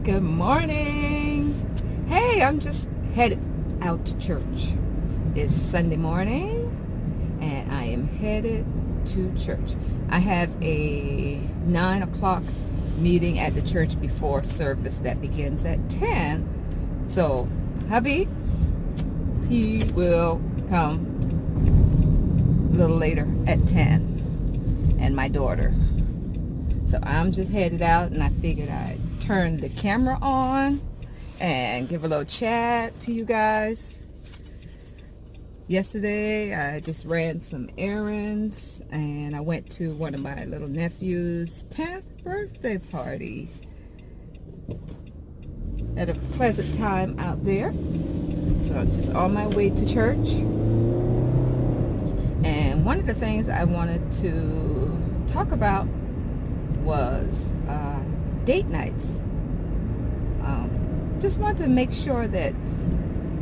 Good morning. Hey, I'm just headed out to church. It's Sunday morning and I am headed to church. I have a 9 o'clock meeting at the church before service that begins at 10. So, hubby, he will come a little later at 10. And my daughter. So I'm just headed out and I figured I'd turn the camera on and give a little chat to you guys. Yesterday I just ran some errands and I went to one of my little nephew's 10th birthday party. Had a pleasant time out there. So I'm just on my way to church. And one of the things I wanted to talk about was date nights. Just want to make sure that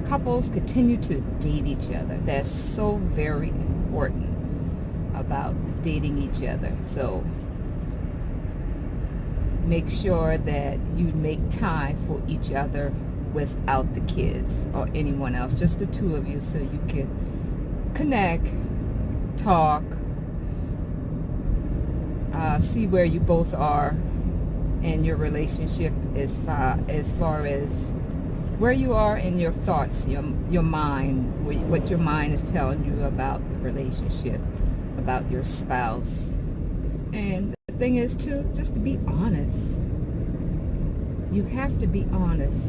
couples continue to date each other. That's so very important about dating each other. So make sure that you make time for each other without the kids or anyone else, just the two of you, so you can connect, talk, see where you both are in your relationship as far as where you are in your thoughts, your mind, what your mind is telling you about the relationship, about your spouse. And the thing is too, just to be honest. You have to be honest.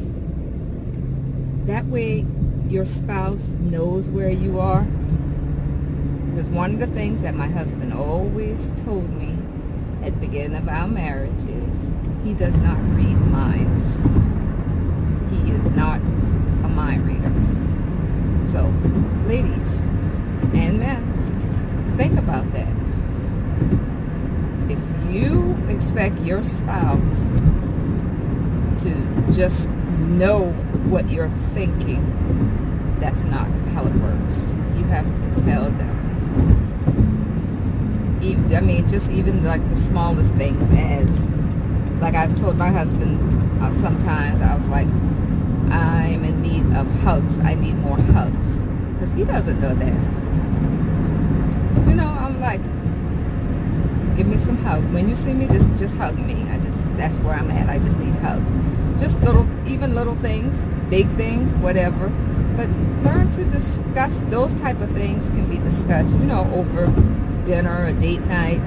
That way your spouse knows where you are. Because one of the things that my husband always told me at the beginning of our marriage is he does not read minds. He is not a mind reader. So, ladies and men, think about that. If you expect your spouse to just know what you're thinking, that's not how it works. You have to tell them. I mean, just even like the smallest things, as like I've told my husband sometimes, I was like, I'm in need of hugs. I need more hugs. Because he doesn't know that. You know, I'm like, give me some hugs. When you see me, just hug me. That's where I'm at. I just need hugs. Just even little things, big things, whatever. But learn to discuss. Those type of things can be discussed, you know, over dinner or date night.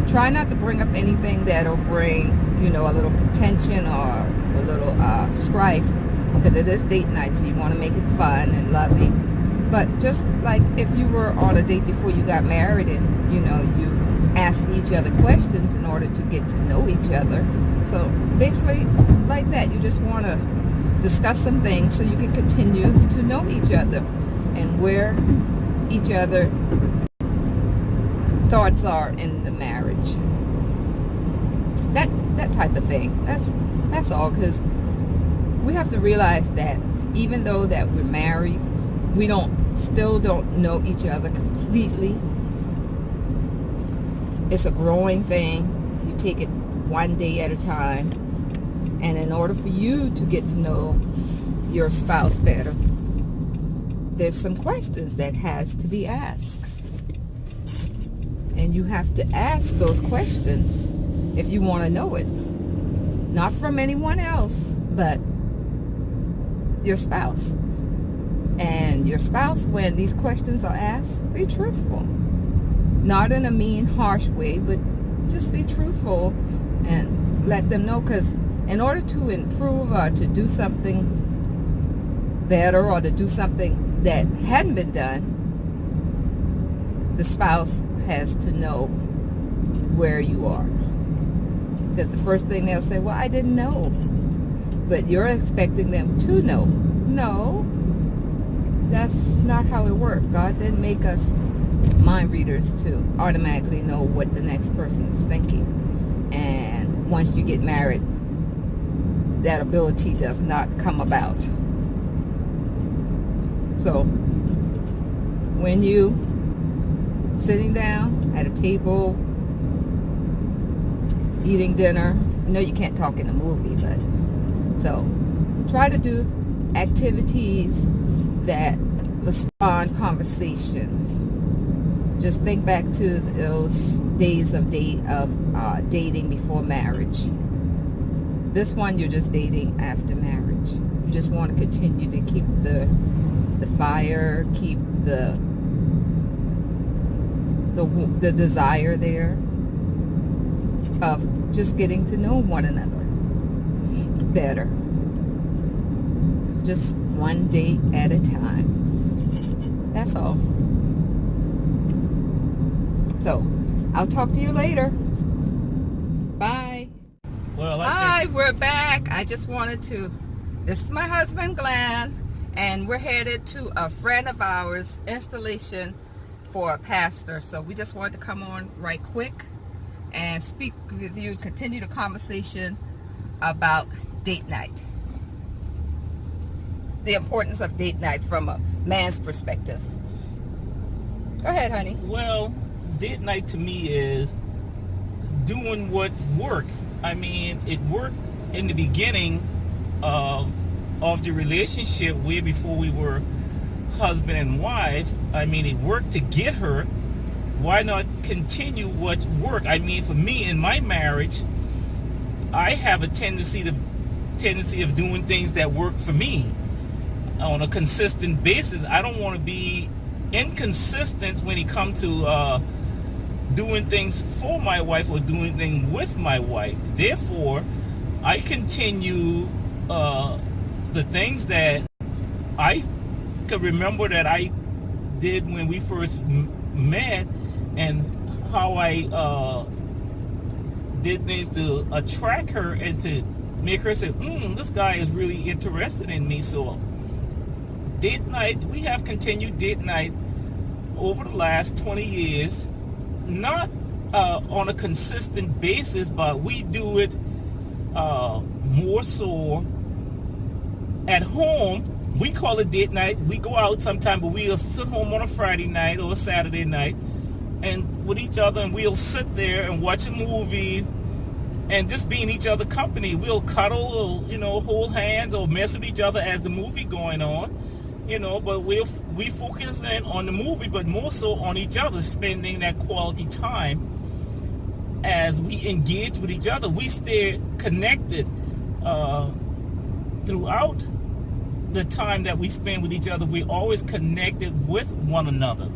Try not to bring up anything that'll bring, you know, a little contention or a little strife, because it is date night, so you want to make it fun and loving. But just like if you were on a date before you got married and, you know, you ask each other questions in order to get to know each other. So basically like that, you just want to discuss some things so you can continue to know each other and where each other thoughts are in the marriage. That type of thing. That's all, because we have to realize that even though that we're married, we still don't know each other completely. It's a growing thing. You take it one day at a time. And in order for you to get to know your spouse better, there's some questions that has to be asked. And you have to ask those questions if you want to know it. Not from anyone else, but your spouse. And your spouse, when these questions are asked, be truthful. Not in a mean, harsh way, but just be truthful and let them know. Because in order to improve or to do something better or to do something that hadn't been done, the spouse has to know where you are. Because the first thing they'll say, well, I didn't know. But you're expecting them to know. No, that's not how it works. God didn't make us mind readers to automatically know what the next person is thinking. And once you get married, that ability does not come about. So when you sitting down at a table, eating dinner, know you can't talk in a movie, but so try to do activities that will spawn conversation. Just think back to those days of dating before marriage. This one, you're just dating after marriage. You just want to continue to keep the fire, keep the desire there of just getting to know one another better. Just one day at a time. That's all. So, I'll talk to you later. Bye. Well, Hi, we're back. I just wanted to, this is my husband, Glenn, and we're headed to a friend of ours' installation for a pastor. So we just wanted to come on right quick and speak with you, continue the conversation about date night. The importance of date night from a man's perspective. Go ahead, honey. Well, date night to me is doing what work. I mean, it worked in the beginning of the relationship, way before we were husband and wife. I mean, it worked to get her. Why not continue what worked? I mean, for me in my marriage, I have a tendency of doing things that work for me on a consistent basis. I don't want to be inconsistent when it comes to doing things for my wife or doing things with my wife. Therefore, I continue the things that I could remember that I did when we first met, and how I did things to attract her and to make her say, this guy is really interested in me. So date night, we have continued date night over the last 20 years, not on a consistent basis, but we do it more so at home. We call it date night. We go out sometime, but we'll sit home on a Friday night or a Saturday night and with each other, and we'll sit there and watch a movie and just be in each other's company. We'll cuddle or, hold hands or mess with each other as the movie going on, but we focus in on the movie, but more so on each other, spending that quality time as we engage with each other. We stay connected throughout the time that we spend with each other. We're always connected with one another.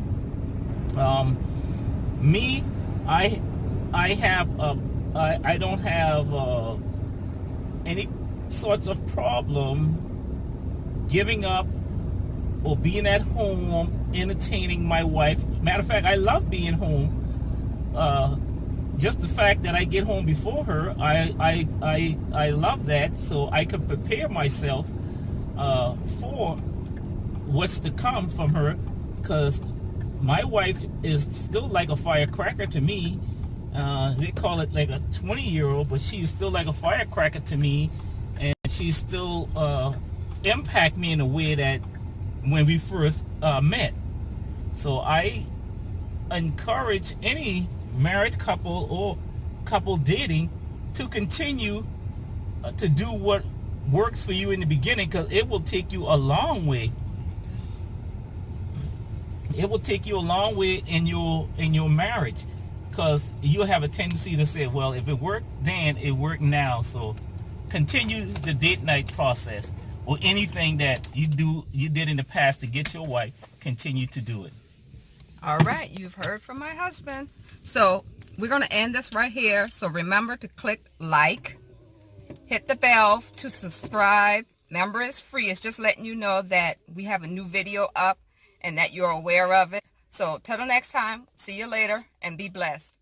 Me, I don't have any sorts of problem giving up or being at home entertaining my wife. Matter of fact, I love being home. Just the fact that I get home before her, I love that, so I can prepare myself for what's to come from her, because my wife is still like a firecracker to me. They call it like a 20-year-old, but she's still like a firecracker to me, and she still impact me in a way that when we first met. So I encourage any married couple or couple dating to continue to do what works for you in the beginning, because it will take you a long way. It will take you a long way in your marriage, because you'll have a tendency to say, well, if it worked then, it worked now. So continue the date night process, or anything that you did in the past to get your wife, continue to do it. All right, you've heard from my husband. So we're going to end this right here. So remember to click like, hit the bell to subscribe. Remember, it's free. It's just letting you know that we have a new video up and that you're aware of it. So till the next time, see you later and be blessed.